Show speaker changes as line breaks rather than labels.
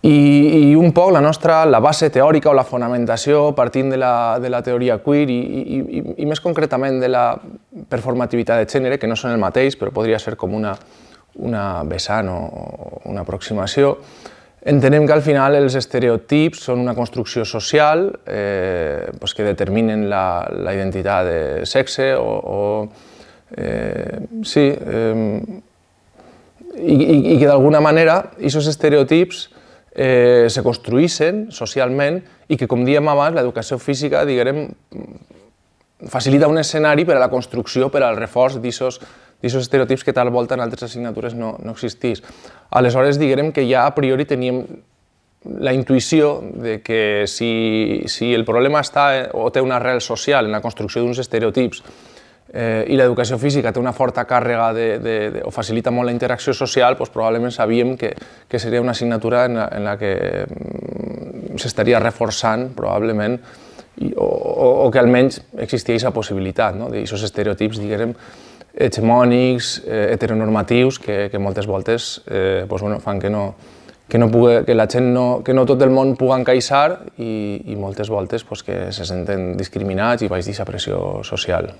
I un poc la base teòrica o la fonamentació partint de la teoria queer i més concretament de la performativitat de gènere, que no són el mateix, però podria ser com una vessant o una aproximació. Entenem que al final els estereotips són una construcció social que determinen la identitat de sexe i que d'alguna manera aquests estereotips se construïssin socialment i que, com dèiem abans, l'educació física, diguem, facilita un escenari per a la construcció, per al reforç d'aquests estereotips que tal volta en altres assignatures no existís. Aleshores, diguem que ja a priori teníem la intuïció de que si el problema està o té una arrel social en la construcció d'uns estereotips i l'educació física té una forta càrrega o facilita molt la interacció social, doncs probablement sabíem que seria una assignatura en la que s'estaria reforçant, probablement, o que almenys existia aquesta possibilitat d'aquests estereotips, diguem, hegemònics, heteronormatius, que moltes voltes fan que no tot el món pugui encaixar i moltes voltes que se senten discriminats i baix d'aquesta pressió social.